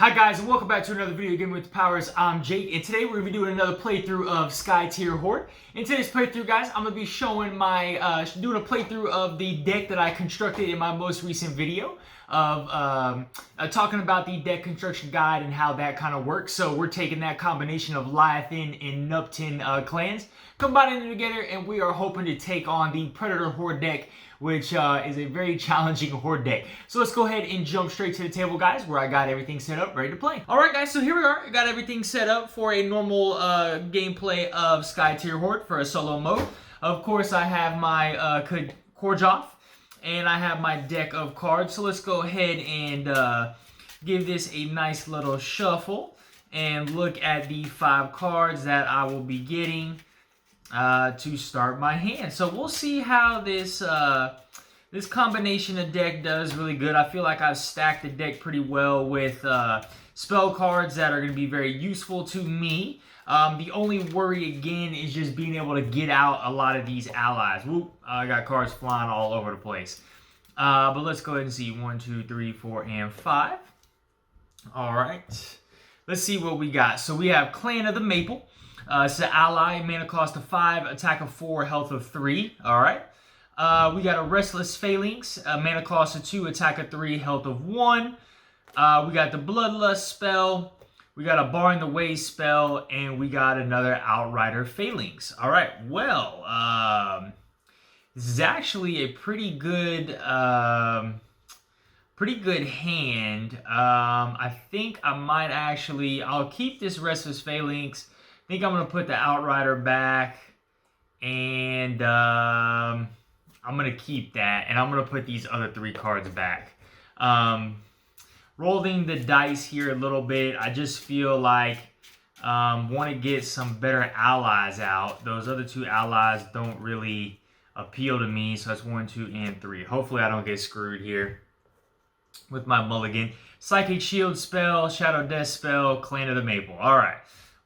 Hi guys, and welcome back to another video game with the powers. I'm Jake, and today we're going to be doing another playthrough of Skytear Horde. In today's playthrough, guys, I'm going to be showing my, doing a playthrough of the deck that I constructed in my most recent video of talking about the deck construction guide and how that kind of works. So we're taking that combination of Lothian and Nupten clans, combining them together, and we are hoping to take on the Predator Horde deck, which is a very challenging Horde deck. So let's go ahead and jump straight to the table, guys, where I got everything set up, ready to play. Alright guys, so here we are. I got everything set up for a normal gameplay of Skytear Horde for a solo mode. Of course, I have my Korjov, and I have my deck of cards. So let's go ahead and give this a nice little shuffle and look at the 5 cards that I will be getting to start my hand. So we'll see how this this combination of deck does really good. I feel like I've stacked the deck pretty well with spell cards that are going to be very useful to me. The only worry again is just being able to get out a lot of these allies. Whoop, I got cards flying all over the place. But let's go ahead and see 1, 2, 3, 4, and 5. All right, let's see what we got. So we have Clan of the Maple. It's an ally, mana cost of 5, attack of 4, health of 3. All right. We got a Restless Phalanx, mana cost of 2, attack of 3, health of 1. We got the Bloodlust spell. We got a Bar in the Way spell, and we got another Outrider Phalanx. All right. Well, this is actually a pretty good hand. I think I might actually. I'll keep this Restless Phalanx. I think I'm going to put the Outrider back, and I'm going to keep that, and I'm going to put these other 3 cards back. Rolling the dice here a little bit, I just feel like want to get some better allies out. Those other 2 allies don't really appeal to me, so that's 1, 2, and 3. Hopefully I don't get screwed here with my mulligan. Psychic Shield spell, Shadow Death spell, Clan of the Maple. All right.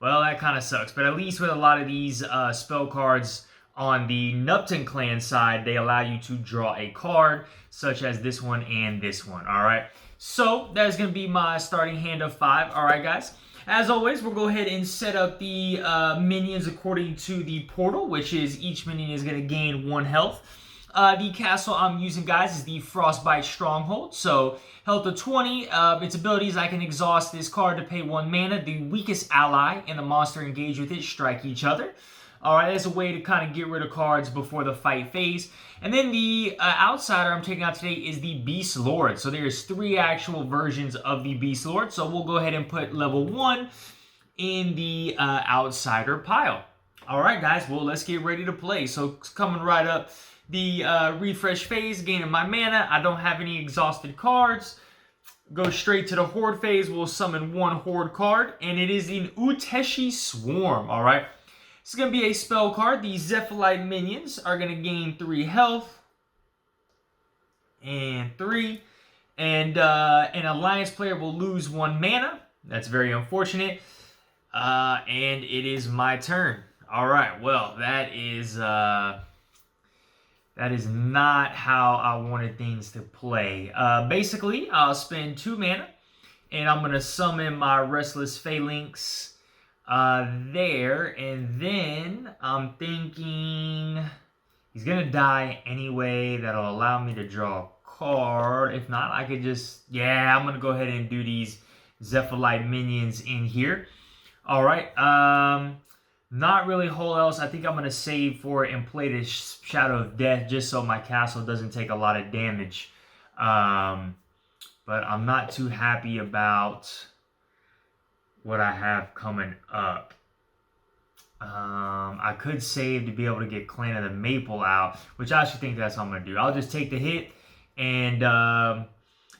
Well, that kind of sucks, but at least with a lot of these spell cards on the Nupten Clan side, they allow you to draw a card, such as this one and this one, all right? So, that is going to be my starting hand of 5, all right, guys? As always, we'll go ahead and set up the minions according to the portal, which is each minion is going to gain 1 health. The castle I'm using, guys, is the Frostbite Stronghold. So, health of 20. Its abilities, I can exhaust this card to pay 1 mana. The weakest ally and the monster engaged with it strike each other. Alright, that's a way to kind of get rid of cards before the fight phase. And then the outsider I'm taking out today is the Beast Lord. So there's 3 actual versions of the Beast Lord. So we'll go ahead and put level 1 in the outsider pile. Alright, guys, well, let's get ready to play. So coming right up, the refresh phase, gaining my mana. I don't have any exhausted cards. Go straight to the Horde phase. We'll summon 1 Horde card, and it is an Uteshi Swarm, alright? This is going to be a spell card. The Zephyrite minions are going to gain 3 health. And 3. And an Alliance player will lose 1 mana. That's very unfortunate. And it is my turn. Alright, well, that is not how I wanted things to play. Basically, I'll spend 2 mana, and I'm going to summon my Restless Phalanx there, and then I'm thinking he's going to die anyway. That'll allow me to draw a card. If not, I could just, yeah, I'm going to go ahead and do these Zephyrite minions in here. All right, not really a whole else. I think I'm going to save for it and play this Shadow of Death just so my castle doesn't take a lot of damage. But I'm not too happy about what I have coming up. I could save to be able to get Clan of the Maple out, which I actually think that's what I'm going to do. I'll just take the hit and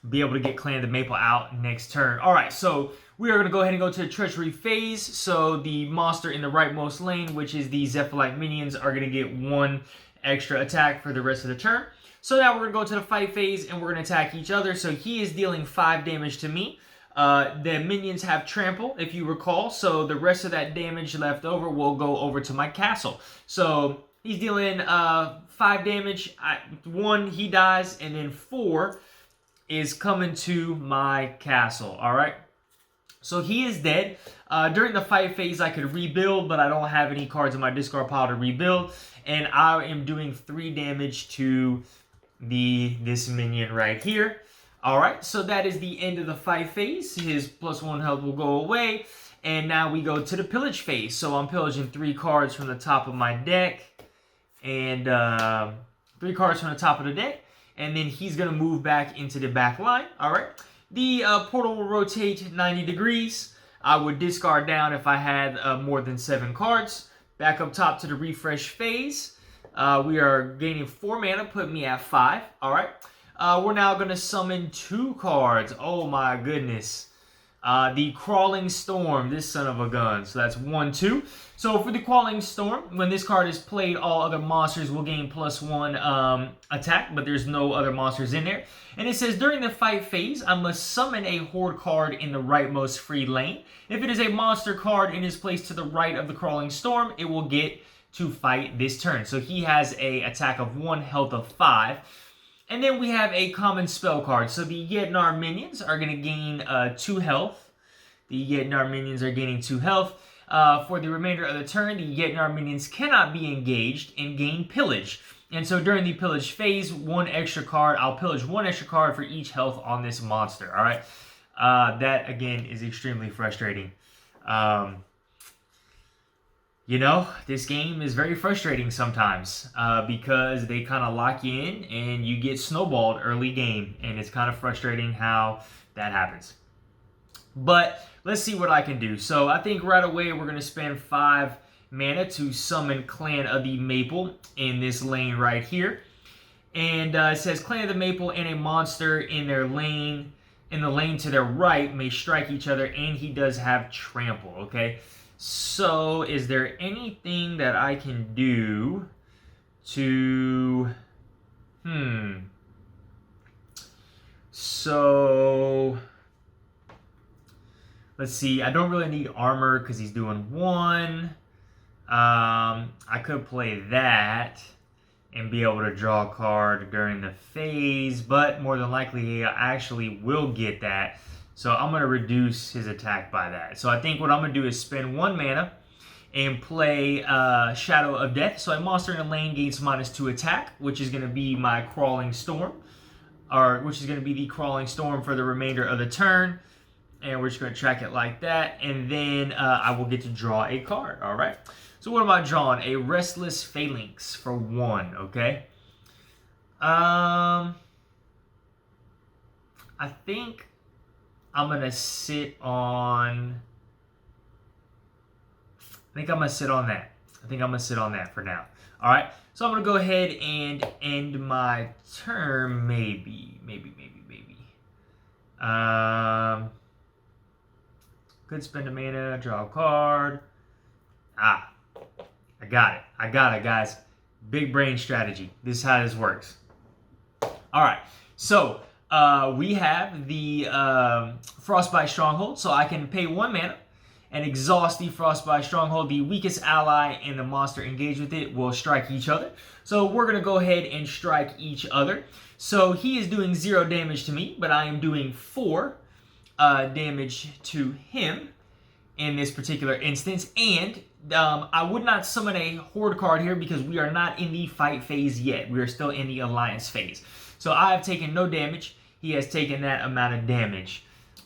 be able to get Clan of the Maple out next turn. Alright, so we are going to go ahead and go to the Treachery phase. So the monster in the rightmost lane, which is the Zephyrite minions, are going to get 1 extra attack for the rest of the turn. So now we're going to go to the fight phase, and we're going to attack each other. So he is dealing 5 damage to me. The minions have trample, if you recall, so the rest of that damage left over will go over to my castle. So he's dealing 5 damage. 1, he dies, and then 4 is coming to my castle. All right. So he is dead. During the fight phase, I could rebuild, but I don't have any cards in my discard pile to rebuild. And I am doing 3 damage to this minion right here. Alright, so that is the end of the fight phase. His +1 health will go away. And now we go to the pillage phase. So I'm pillaging 3 cards from the top of my deck. And 3 cards from the top of the deck. And then he's going to move back into the back line. Alright. The portal will rotate 90 degrees. I would discard down if I had more than 7 cards. Back up top to the refresh phase. We are gaining 4 mana, put me at 5. Alright. We're now going to summon 2 cards. Oh my goodness. The Crawling Storm, this son of a gun. So that's 1, 2. So for the Crawling Storm, when this card is played, all other monsters will gain +1 attack, but there's no other monsters in there. And it says, during the fight phase, I must summon a Horde card in the rightmost free lane. If it is a monster card and is placed to the right of the Crawling Storm, it will get to fight this turn. So he has a attack of 1, health of 5. And then we have a common spell card. So the Yetnar minions are going to gain 2 health. The Yetnar minions are gaining 2 health. For the remainder of the turn, the Yetnar minions cannot be engaged and gain pillage. And so during the pillage phase, 1 extra card, I'll pillage 1 extra card for each health on this monster. All right. That, again, is extremely frustrating. You know, this game is very frustrating sometimes because they kind of lock you in and you get snowballed early game. And it's kind of frustrating how that happens. But let's see what I can do. So I think right away we're going to spend 5 mana to summon Clan of the Maple in this lane right here. And it says Clan of the Maple and a monster in their lane, in the lane to their right, may strike each other, and he does have trample, okay? So, is there anything that I can do to... So, let's see. I don't really need armor because he's doing 1. I could play that and be able to draw a card during the phase, but more than likely I actually will get that. So I'm going to reduce his attack by that. So I think what I'm going to do is spend 1 mana and play Shadow of Death. So a monster in the lane gains -2 attack, which is going to be my Crawling Storm. Or which is going to be the Crawling Storm for the remainder of the turn. And we're just going to track it like that. And then I will get to draw a card. Alright. So what am I drawing? A Restless Phalanx for 1. Okay. I think I'm going to sit on... I think I'm going to sit on that. I think I'm going to sit on that for now. Alright, so I'm going to go ahead and end my turn, maybe. Could spend a mana, draw a card. I got it. I got it, guys. Big brain strategy. This is how this works. Alright, so... we have the Frostbite Stronghold, so I can pay 1 mana and exhaust the Frostbite Stronghold. The weakest ally and the monster engaged with it will strike each other. So we're going to go ahead and strike each other. So he is doing 0 damage to me, but I am doing 4 damage to him in this particular instance. And I would not summon a Horde card here because we are not in the fight phase yet. We are still in the alliance phase. So I have taken no damage. He has taken that amount of damage.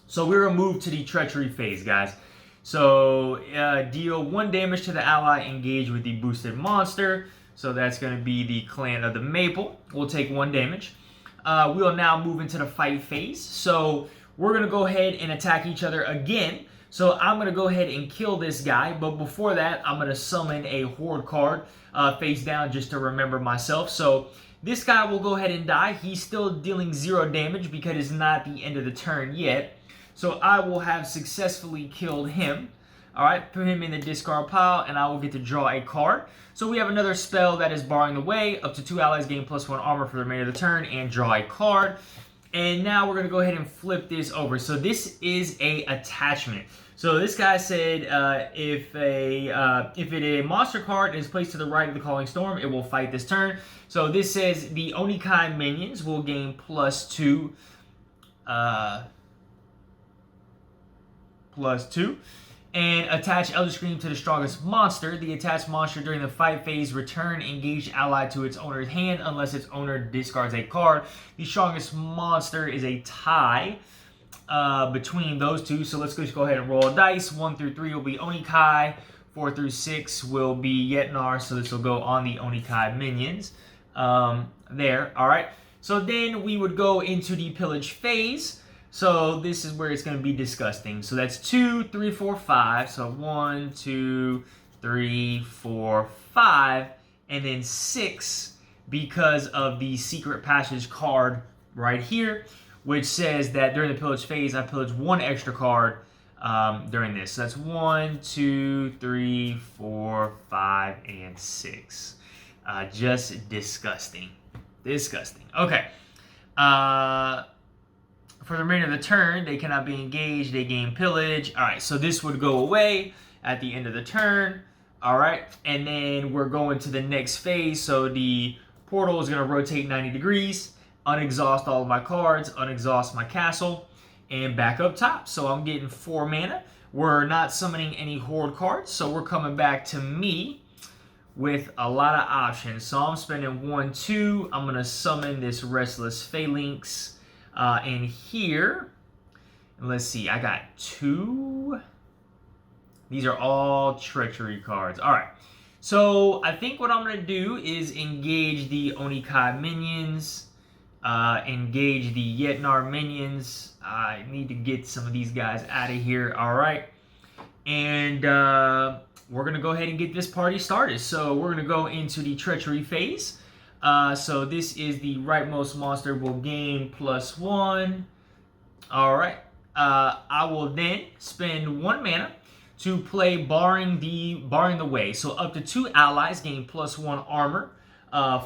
So we're going to move to the treachery phase, guys. So deal 1 damage to the ally engaged with the boosted monster. So that's going to be the Clan of the Maple. We'll take 1 damage. We'll now move into the fight phase. So we're going to go ahead and attack each other again. So I'm going to go ahead and kill this guy. But before that, I'm going to summon a Horde card face down just to remember myself. So... this guy will go ahead and die. He's still dealing 0 damage because it's not the end of the turn yet. So I will have successfully killed him. Alright, put him in the discard pile and I will get to draw a card. So we have another spell that is barring the way. Up to 2 allies gain +1 armor for the remainder of the turn and draw a card. And now we're going to go ahead and flip this over. So this is a attachment. So this guy said if a monster card is placed to the right of the Crawling Storm, it will fight this turn. So this says the Onikai minions will gain +2. +2. And attach Elder Scream to the strongest monster. The attached monster during the fight phase return engaged ally to its owner's hand unless its owner discards a card. The strongest monster is a tie between those two. So let's just go ahead and roll dice. 1 through 3 will be Onikai. 4 through 6 will be Yetnar. So this will go on the Onikai minions. There. All right. So then we would go into the pillage phase. So this is where it's going to be disgusting. So that's 2, 3, 4, 5. So 1, 2, 3, 4, 5. And then 6 because of the secret passage card right here, which says that during the pillage phase, I pillage 1 extra card during this. So that's 1, 2, 3, 4, 5, and 6. Just disgusting. Disgusting. Okay. For the remainder of the turn, they cannot be engaged. They gain pillage. All right, so this would go away at the end of the turn. All right, and then we're going to the next phase. So the portal is going to rotate 90 degrees, unexhaust all of my cards, unexhaust my castle, and back up top. So I'm getting 4 mana. We're not summoning any Horde cards, so we're coming back to me with a lot of options. So I'm spending 1, 2. I'm going to summon this Restless Phalanx. And here, let's see, I got 2. These are all treachery cards. All right. So I think what I'm going to do is engage the Onikai minions, engage the Yetnar minions. I need to get some of these guys out of here. All right. And we're going to go ahead and get this party started. So we're going to go into the treachery phase. So this is the rightmost monster will gain +1. All right. I will then spend 1 mana to play barring the way. So up to 2 allies gain +1 armor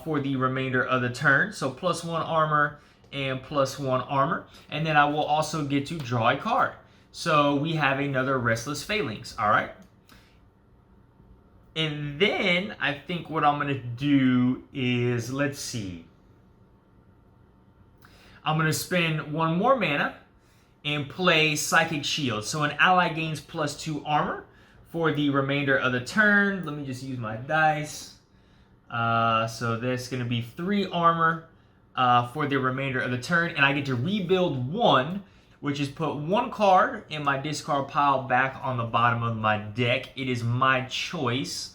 for the remainder of the turn. So +1 armor and +1 armor. And then I will also get to draw a card. So we have another Restless Phalanx. All right. And then I think what I'm going to do is, let's see. I'm going to spend 1 more mana and play Psychic Shield. So an ally gains +2 armor for the remainder of the turn. Let me just use my dice. So that's going to be 3 armor for the remainder of the turn. And I get to rebuild 1, which is put 1 card in my discard pile back on the bottom of my deck. It is my choice.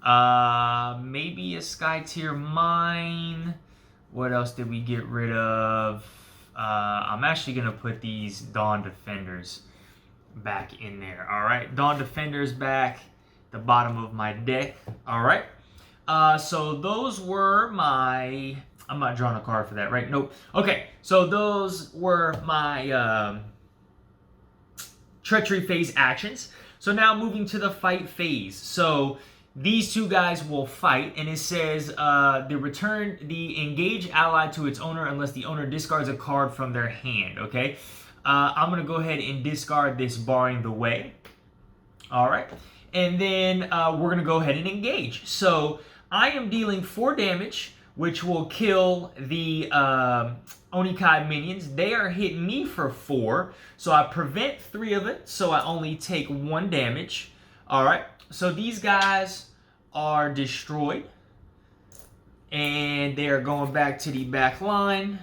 Maybe a Skytear Mine. What else did we get rid of? I'm actually going to put these Dawn Defenders back in there. All right. Dawn Defenders back the bottom of my deck. All right. So those were my... I'm not drawing a card for that, right? Nope. Okay, so those were my treachery phase actions. So now moving to the fight phase. So these 2 guys will fight, and it says the engage ally to its owner unless the owner discards a card from their hand. Okay, I'm gonna go ahead and discard this barring the way. All right, and then we're gonna go ahead and engage. So I am dealing 4 damage, which will kill the Onikai minions. They are hitting me for 4, so I prevent 3 of it, so I only take 1 damage. All right, so these guys are destroyed, and they are going back to the back line.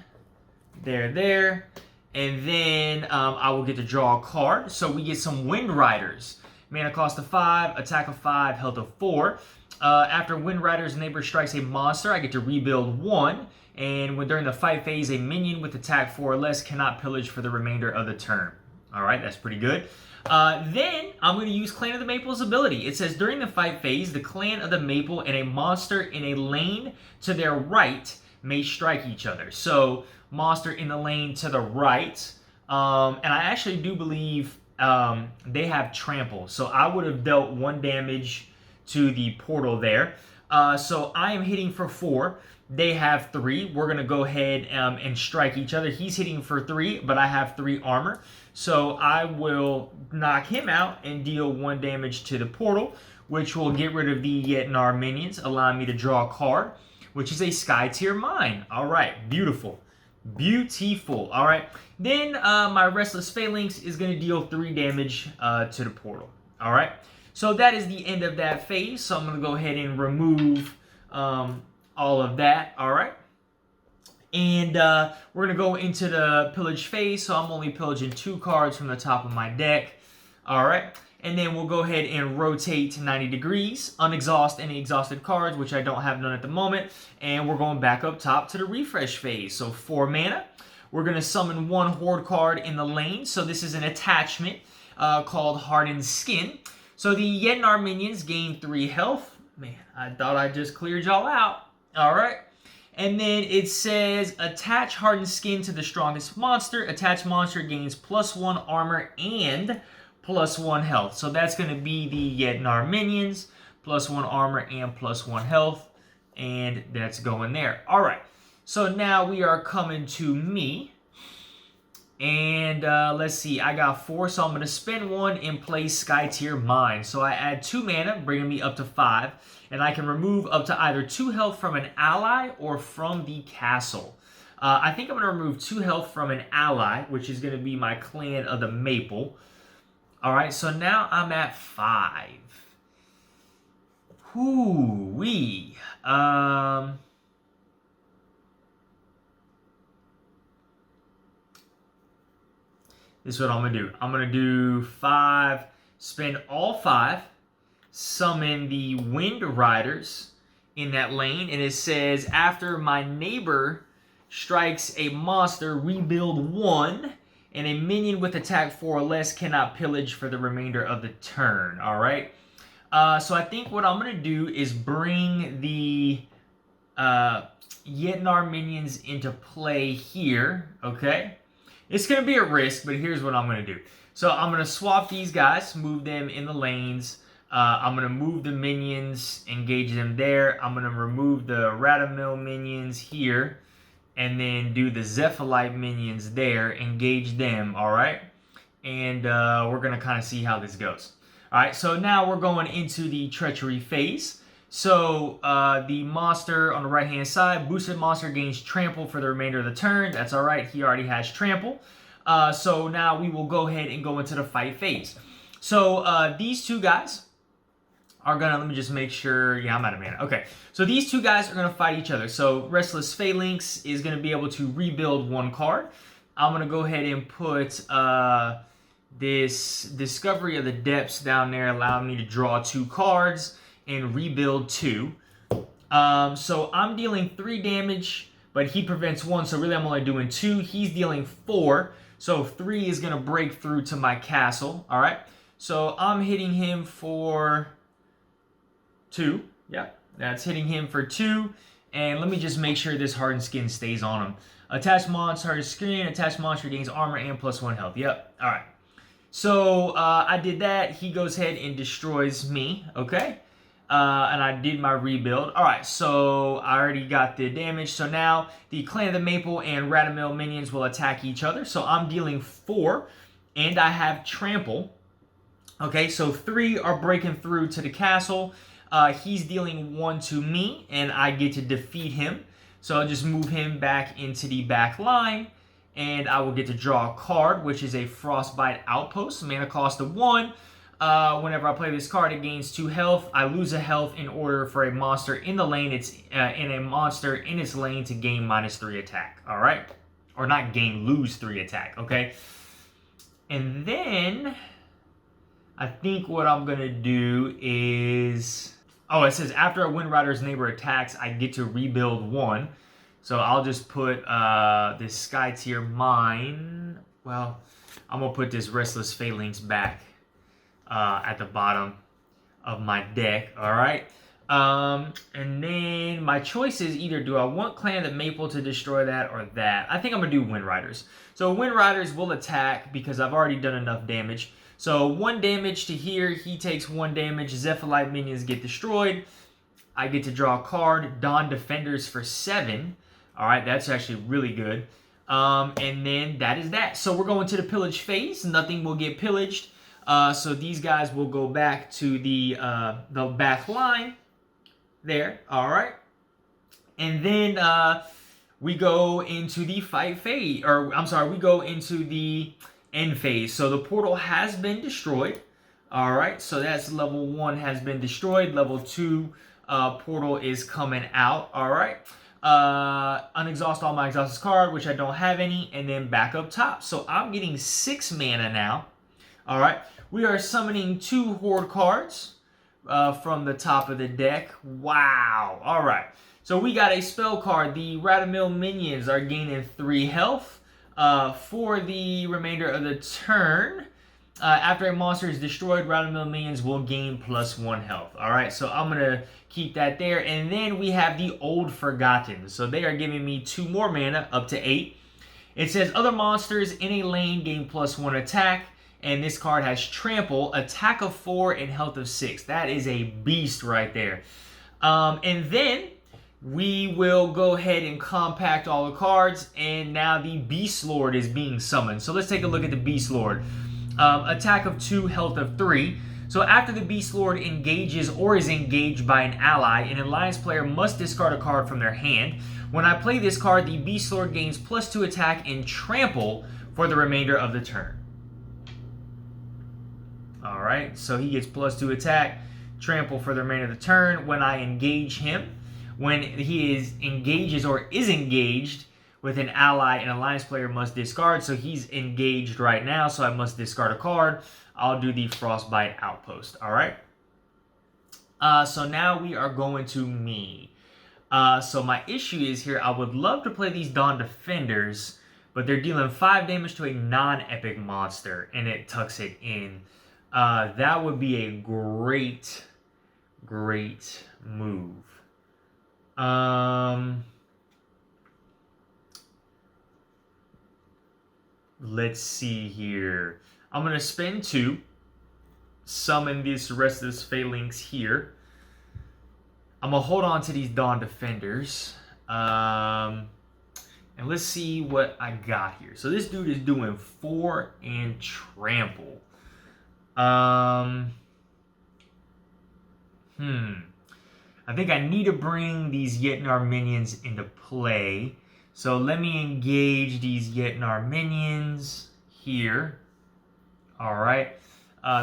They're there, and then I will get to draw a card. So we get some Wind Riders. Mana cost of 5, attack of 5, health of 4. After Wind Rider's neighbor strikes a monster, I get to rebuild 1. And when during the fight phase, a minion with attack 4 or less cannot pillage for the remainder of the turn. All right, that's pretty good. Then I'm going to use Clan of the Maple's ability. It says during the fight phase, the Clan of the Maple and a monster in a lane to their right may strike each other. So monster in the lane to the right. And I actually do believe they have trample. So I would have dealt 1 damage to the portal there. So I am hitting for 4. They have 3. We're going to go ahead and strike each other. He's hitting for 3, but I have 3 armor. So I will knock him out and deal 1 damage to the portal, which will get rid of the Yetnar minions, allowing me to draw a card, which is a Skytear Mine. All right, beautiful. Beautiful. All right, Then my Restless Phalanx is going to deal 3 damage to the portal. All right. So that is the end of that phase. So I'm going to go ahead and remove all of that. All right. And we're going to go into the pillage phase. So I'm only pillaging 2 cards from the top of my deck. All right. And then we'll go ahead and rotate 90 degrees, unexhaust any exhausted cards, which I don't have none at the moment. And we're going back up top to the refresh phase. So 4 mana. We're going to summon 1 Horde card in the lane. So this is an attachment called Hardened Skin. So the Yetnar minions gain 3 health. Man, I thought I just cleared y'all out. All right. And then it says, attach Hardened Skin to the strongest monster. Attached monster gains +1 armor and +1 health. So that's going to be the Yetnar minions, +1 armor and +1 health. And that's going there. All right. So now we are coming to me. And let's see. I got 4. So I'm going to spend 1 and play Skytear Mine. So I add 2 mana, bringing me up to 5. And I can remove up to either 2 health from an ally or from the castle. I think I'm going to remove 2 health from an ally, which is going to be my Clan of the Maple. Alright, so now I'm at 5. Whoo-wee. This is what I'm going to do. I'm going to do 5, spend all 5, summon the Wind Riders in that lane, and it says, after my neighbor strikes a monster, rebuild 1, and a minion with attack 4 or less cannot pillage for the remainder of the turn. All right. So I think what I'm going to do is bring the Yetnar minions into play here. Okay. It's going to be a risk, but here's what I'm going to do. So I'm going to swap these guys, move them in the lanes. I'm going to move the minions, engage them there. I'm going to remove the Radamil minions here. And then do the Zephyrite minions there, engage them, all right? And we're going to kind of see how this goes. All right, so now we're going into the Treachery phase. So the monster on the right-hand side, boosted monster gains Trample for the remainder of the turn. That's all right, he already has Trample. So now we will go ahead and go into the fight phase. So these 2 guys are gonna, let me just make sure, yeah, I'm out of mana. Okay, so these 2 guys are gonna fight each other. So Restless Phalanx is gonna be able to rebuild 1 card. I'm gonna go ahead and put this Discovery of the Depths down there, allowing me to draw 2 cards and rebuild 2. So I'm dealing 3 damage, but he prevents 1, so really I'm only doing 2. He's dealing 4, so 3 is gonna break through to my castle. All right, so I'm hitting him for 2. Yeah, that's hitting him for 2. And let me just make sure this Hardened Skin stays on him. Attached monster, Hardened Skin. Attached monster gains armor and +1 health. Yep. All right. So I did that. He goes ahead and destroys me. Okay. And I did my rebuild. All right. So I already got the damage. So now the Clan of the Maple and Radamil minions will attack each other. So I'm dealing 4, and I have Trample. Okay. So 3 are breaking through to the castle. He's dealing 1 to me, and I get to defeat him. So I'll just move him back into the back line, and I will get to draw a card, which is a Frostbite Outpost, mana cost of 1. Whenever I play this card, it gains 2 health. I lose a health in order for a monster in the lane. It's in a monster in its lane to gain -3 attack. All right, or not gain, lose 3 attack. Okay, and then I think what I'm gonna do is. Oh, it says after a Wind Rider's neighbor attacks, I get to rebuild 1. So I'll just put this Skytear Mine. Well, I'm going to put this Restless Phalanx back at the bottom of my deck. All right. And then my choice is either do I want Clan of the Maple to destroy that or that. I think I'm going to do Wind Riders. So Wind Riders will attack because I've already done enough damage. So 1 damage to here, he takes 1 damage. Zephyrite minions get destroyed. I get to draw a card. Dawn Defenders for 7. All right, that's actually really good. And then that is that. So we're going to the pillage phase. Nothing will get pillaged. So these guys will go back to the back line there. All right. And then we go into the fight phase, or I'm sorry, we go into the end phase. So the portal has been destroyed. All right, so that's level 1 has been destroyed. Level 2 portal is coming out. All right, unexhaust all my exhausted card, which I don't have any, and then back up top. So I'm getting 6 mana now. All right, we are summoning 2 Horde cards from the top of the deck. Wow. All right, so we got a spell card. The Radamill minions are gaining 3 health for the remainder of the turn. After a monster is destroyed, Radamill minions will gain +1 health. All right, so I'm going to keep that there. And then we have the Old Forgotten. So they are giving me 2 more mana, up to 8. It says other monsters in a lane gain +1 attack. And this card has Trample, attack of 4, and health of 6. That is a beast right there. And then we will go ahead and compact all the cards. And now the Beast Lord is being summoned. So let's take a look at the Beast Lord. Attack of 2, health of 3. So after the Beast Lord engages or is engaged by an ally, an alliance player must discard a card from their hand. When I play this card, the Beast Lord gains +2 attack and trample for the remainder of the turn. Alright, so he gets +2 attack, trample for the remainder of the turn. When I engage him, when he engages or is engaged with an ally, an alliance player must discard. So he's engaged right now, so I must discard a card. I'll do the Frostbite Outpost. All right. So now we are going to me. So my issue is here, I would love to play these Dawn Defenders, but they're dealing 5 damage to a non-epic monster, and it tucks it in. That would be a great move. Let's see here. I'm going to spend 2. Summon this rest of this Phalanx here. I'm going to hold on to these Dawn Defenders. And let's see what I got here. So this dude is doing 4 and trample. I think I need to bring these Yetnar minions into play. So let me engage these Yetnar minions here. Alright.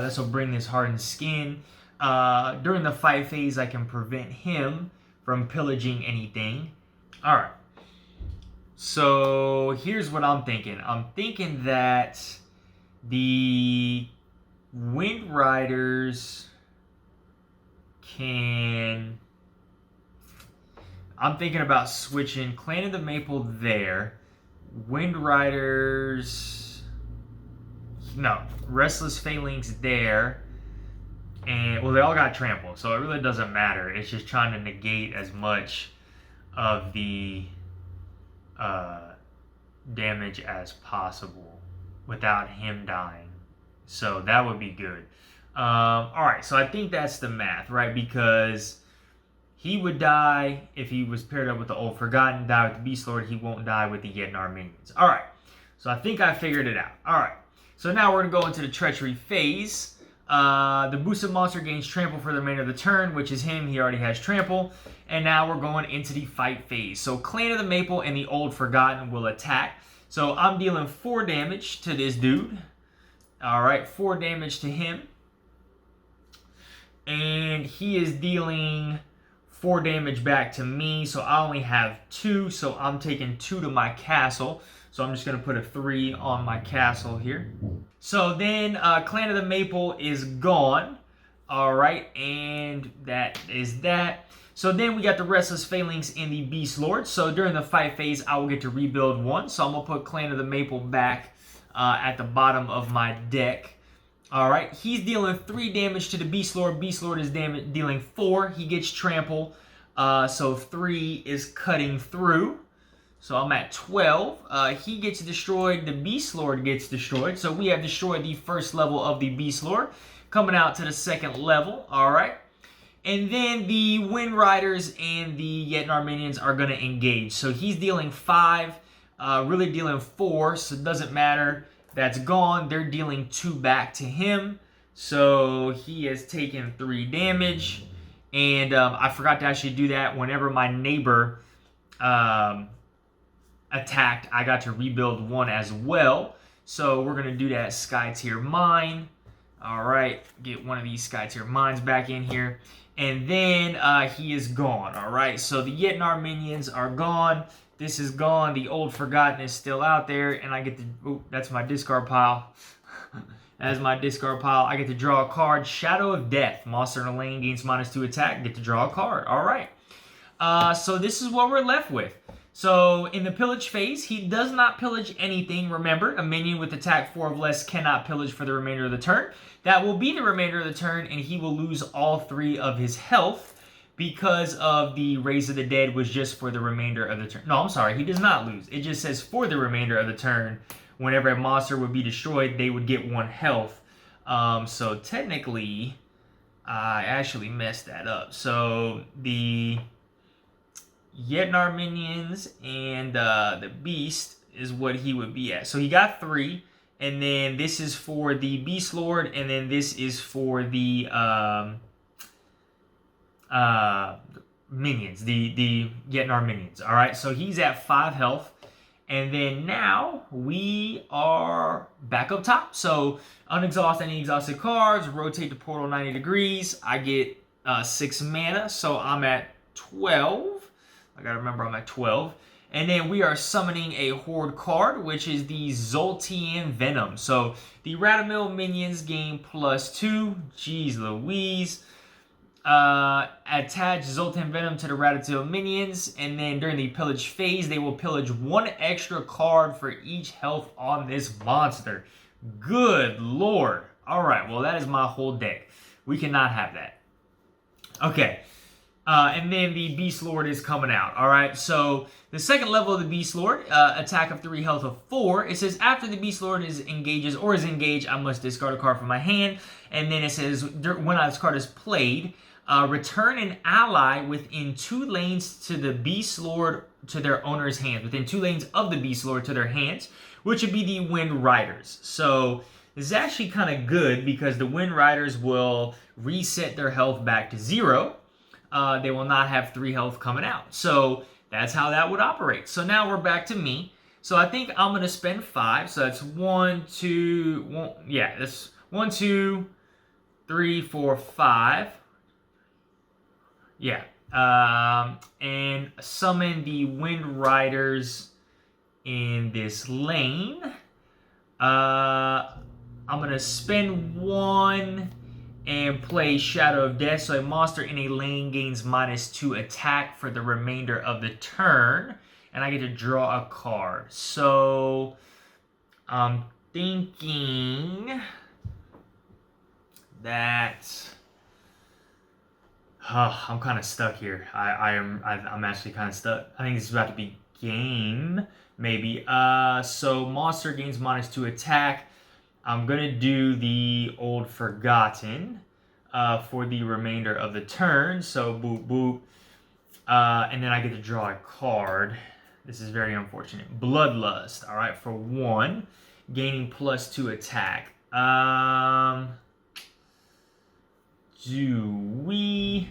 This will bring this Hardened Skin. During the fight phase, I can prevent him from pillaging anything. Alright. So here's what I'm thinking. I'm thinking that the Wind Riders can... I'm thinking about switching Clan of the Maple there. Wind Riders... No. Restless Phalanx there. And, well, they all got trample, so it really doesn't matter. It's just trying to negate as much of the damage as possible without him dying. So that would be good. Alright, so I think that's the math, right? Because he would die if he was paired up with the Old Forgotten, die with the Beast Lord. He won't die with the Yetnar minions. Alright, so I think I figured it out. Alright, so now we're going to go into the Treachery phase. The boosted monster gains trample for the remainder of the turn, which is him. He already has trample. And now we're going into the fight phase. So Clan of the Maple and the Old Forgotten will attack. So I'm dealing 4 damage to this dude. Alright, 4 damage to him. And he is dealing 4 damage back to me. So I only have 2. So I'm taking 2 to my castle. So I'm just going to put a 3 on my castle here. So then Clan of the Maple is gone. Alright, and that is that. So then we got the Restless Phalanx and the Beast Lord. So during the fight phase, I will get to rebuild 1. So I'm going to put Clan of the Maple back at the bottom of my deck. Alright, he's dealing 3 damage to the Beast Lord. Beast Lord is dealing 4. He gets trample. So 3 is cutting through. So I'm at 12. He gets destroyed. The Beast Lord gets destroyed. So we have destroyed the first level of the Beast Lord. Coming out to the second level. Alright. And then the Wind Riders and the Yetnar minions are going to engage. So he's dealing 5. Really dealing 4. So it doesn't matter. That's gone. They're dealing 2 back to him. So he has taken 3 damage. And I forgot to actually do that whenever my neighbor attacked, I got to rebuild one as well. So we're gonna do that Skytear mine. All right, get one of these Skytear mines back in here. And then he is gone, all right? So the Yetnar minions are gone. This is gone. The Old Forgotten is still out there. And I get to, oh, that's my discard pile. That's my discard pile. I get to draw a card. Shadow of Death. Monster in a lane gains -2 attack. Get to draw a card, all right. So this is what we're left with. So in the pillage phase, he does not pillage anything. Remember, a minion with attack 4 or less cannot pillage for the remainder of the turn. That will be the remainder of the turn, and he will lose all 3 of his health because of the Raise of the Dead was just for the remainder of the turn. No, I'm sorry, he does not lose. It just says for the remainder of the turn. Whenever a monster would be destroyed, they would get 1 health. So technically, I actually messed that up. So the Yetnar minions and the Beast is what he would be at. So he got 3, and then this is for the Beast Lord, and then this is for the minions, the Yetnar minions. All right, so he's at 5 health, and then now we are back up top. So unexhaust any exhausted cards, rotate the portal 90 degrees. I get 6 mana, so I'm at 12. I gotta remember I'm at 12. And then we are summoning a Horde card, which is the Zoltian Venom. So the Radamil minions gain +2. Jeez Louise. Attach Zoltan Venom to the Radamil minions. And then during the pillage phase, they will pillage 1 extra card for each health on this monster. Good lord. Alright, well that is my whole deck. We cannot have that. Okay. And then the Beast Lord is coming out. Alright, so the second level of the Beast Lord, attack of 3, health of 4. It says after the Beast Lord is engaged, I must discard a card from my hand. And then it says when this card is played, return an ally within 2 lanes to the Beast Lord to their owner's hands. Within 2 lanes of the Beast Lord to their hands, which would be the Wind Riders. So this is actually kind of good because the Wind Riders will reset their health back to 0. They will not have 3 health coming out. So that's how that would operate. So now we're back to me. So I think I'm going to spend 5. So that's 1, 2, 1, yeah, that's 1, 2, 3, 4, 5. Yeah. And summon the Wind Riders in this lane. I'm going to spend 1 and play Shadow of Death, so a monster in a lane gains -2 attack for the remainder of the turn, and I get to draw a card. So I'm thinking that I'm kind of stuck here. I'm actually kind of stuck. I think this is about to be game, maybe. So monster gains -2 attack. I'm going to do the Old Forgotten for the remainder of the turn. So, boop, boop. And then I get to draw a card. This is very unfortunate. Bloodlust, all right, for 1. Gaining +2 attack. Do we...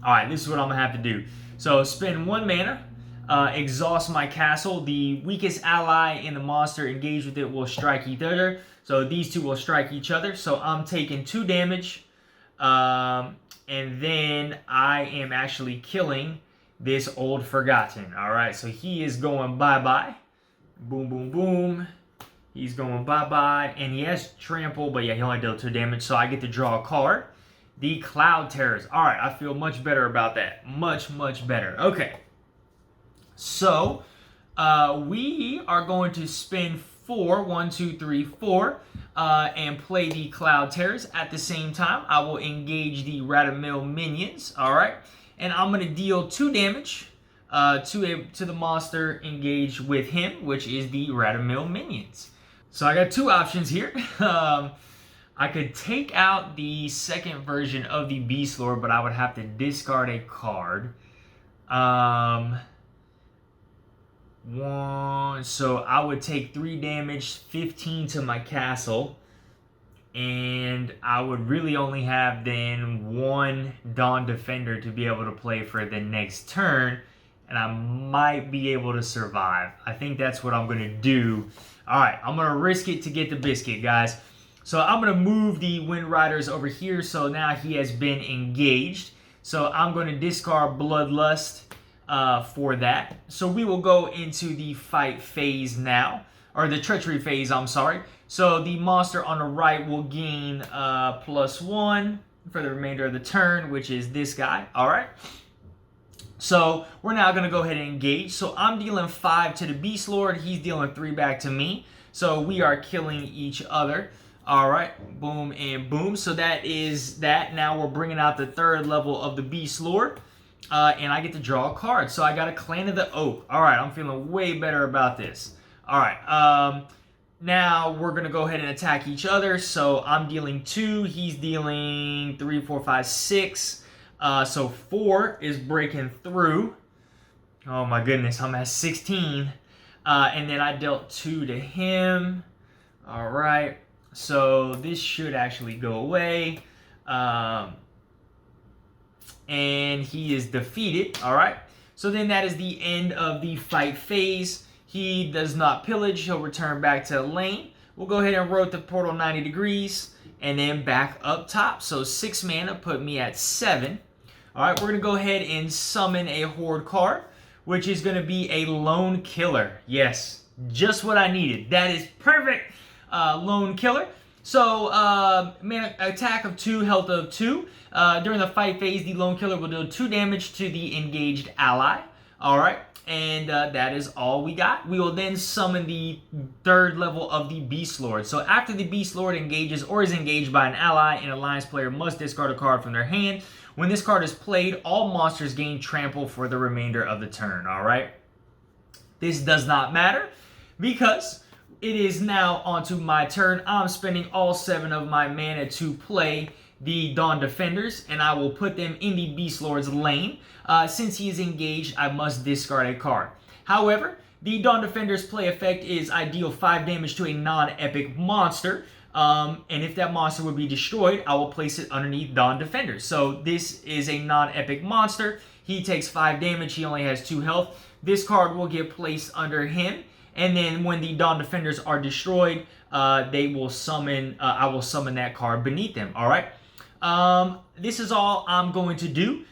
All right, this is what I'm going to have to do. So, spend 1 mana. Exhaust my castle. The weakest ally in the monster engaged with it will strike each other. So these 2 will strike each other. So I'm taking 2 damage. And then I am actually killing this Old Forgotten. Alright, so he is going bye-bye. Boom, boom, boom. He's going bye-bye. And he has trample, but yeah, he only dealt 2 damage. So I get to draw a card. The Cloud Terrors. Alright, I feel much better about that. Much, much better. Okay. So, we are going to spend 4, 1, 2, 3, 4, and play the Cloud Terrors. At the same time, I will engage the Radamil minions, alright? And I'm going to deal 2 damage to the monster engaged with him, which is the Radamil minions. So I got 2 options here. I could take out the second version of the Beast Lord, but I would have to discard a card. So I would take 3 damage, 15 to my castle, and I would really only have then 1 Dawn Defender to be able to play for the next turn, and I might be able to survive. I think that's what I'm going to do. All right, I'm going to risk it to get the biscuit, guys. So I'm going to move the Wind Riders over here, so now he has been engaged. So I'm going to discard Bloodlust for that. So we will go into the fight phase now, or the treachery phase, I'm sorry. So the monster on the right will gain +1 for the remainder of the turn, which is this guy. All right. So we're now going to go ahead and engage. So I'm dealing 5 to the Beast Lord. He's dealing 3 back to me. So we are killing each other. All right, boom and boom. So that is that. Now we're bringing out the 3rd level of the Beast Lord. And I get to draw a card. So I got a Clan of the Oak. All right, I'm feeling way better about this. All right, now we're going to go ahead and attack each other. So I'm dealing 2. He's dealing 3, 4, 5, 6. So 4 is breaking through. Oh my goodness, I'm at 16. And then I dealt 2 to him. All right. So this should actually go away. And he is defeated. All right. So then that is the end of the fight phase. He does not pillage. He'll return back to the lane. We'll go ahead and rotate the portal 90 degrees and then back up top. So 6 mana put me at 7. All right. We're going to go ahead and summon a Horde card, which is going to be a Lone Killer. Yes, just what I needed. That is perfect. Lone Killer. So, mana attack of 2, health of 2. During the fight phase, the Lone Killer will do 2 damage to the engaged ally. Alright, and that is all we got. We will then summon the 3rd level of the Beast Lord. So after the Beast Lord engages or is engaged by an ally, an alliance player must discard a card from their hand. When this card is played, all monsters gain trample for the remainder of the turn. Alright, this does not matter because it is now onto my turn. I'm spending all 7 of my mana to play the Dawn Defenders, and I will put them in the Beast Lord's lane. Since he is engaged, I must discard a card. However, the Dawn Defenders play effect is I deal 5 damage to a non-epic monster. And if that monster would be destroyed, I will place it underneath Dawn Defenders. So this is a non-epic monster. He takes 5 damage. He only has 2 health. This card will get placed under him. And then when the Dawn Defenders are destroyed, they will summon. I will summon that card beneath them. All right. This is all I'm going to do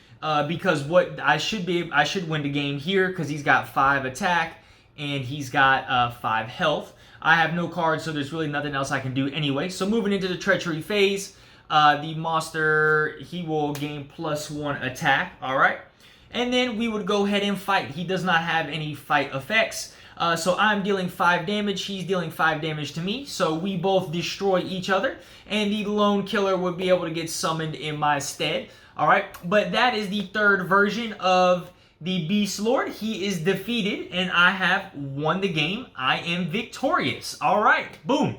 because what I should win the game here because he's got 5 attack and he's got 5 health. I have no cards, so there's really nothing else I can do anyway. So moving into the treachery phase, the monster he will gain +1 attack. All right. And then we would go ahead and fight. He does not have any fight effects. So I'm dealing 5 damage, he's dealing 5 damage to me, so we both destroy each other, and the Lone Killer would be able to get summoned in my stead. Alright, but that is the 3rd version of the Beast Lord. He is defeated, and I have won the game. I am victorious. Alright, boom.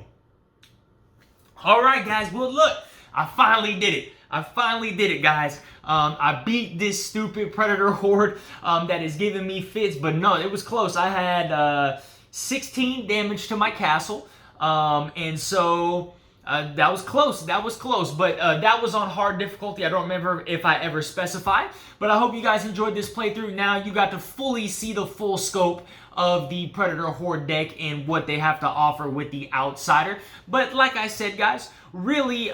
Alright, guys, well, look, I finally did it. I finally did it, guys. I beat this stupid Predator Horde that is giving me fits, but no, it was close. I had 16 damage to my castle, and so that was close. That was close, but that was on hard difficulty. I don't remember if I ever specified, but I hope you guys enjoyed this playthrough. Now you got to fully see the full scope of the Predator Horde deck and what they have to offer with the Outsider. But like I said, guys, really,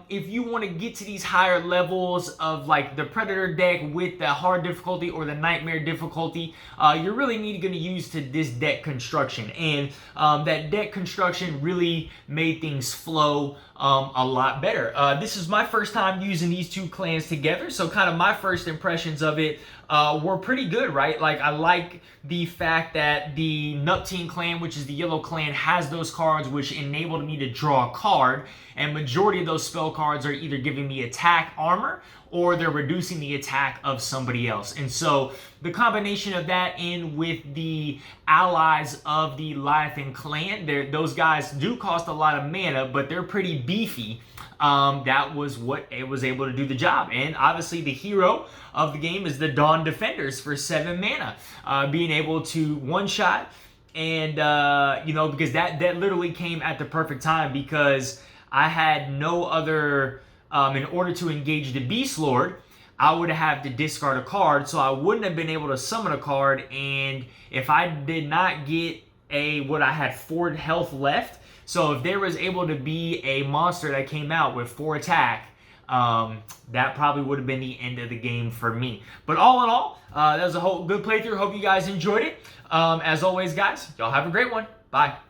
if you want to get to these higher levels of like the Predator deck with the hard difficulty or the Nightmare difficulty, you're really going to use to this deck construction. And that deck construction really made things flow a lot better. This is my first time using these 2 clans together, so kind of my first impressions of it were pretty good, right? Like, I like the fact that the Nupten Clan, which is the yellow clan, has those cards which enabled me to draw a card, and majority of those spell cards are either giving me attack armor or they're reducing the attack of somebody else. And so the combination of that in with the allies of the Lothian Clan, those guys do cost a lot of mana, but they're pretty beefy. That was what it was able to do the job. And obviously the hero of the game is the Dawn Defenders for 7 mana, being able to one-shot, and you know, because that literally came at the perfect time, because I had no other, in order to engage the Beast Lord, I would have to discard a card, so I wouldn't have been able to summon a card. And if I did not get what I had 4 health left, so if there was able to be a monster that came out with 4 attack, that probably would have been the end of the game for me. But all in all, that was a good playthrough. Hope you guys enjoyed it. As always, guys, y'all have a great one. Bye.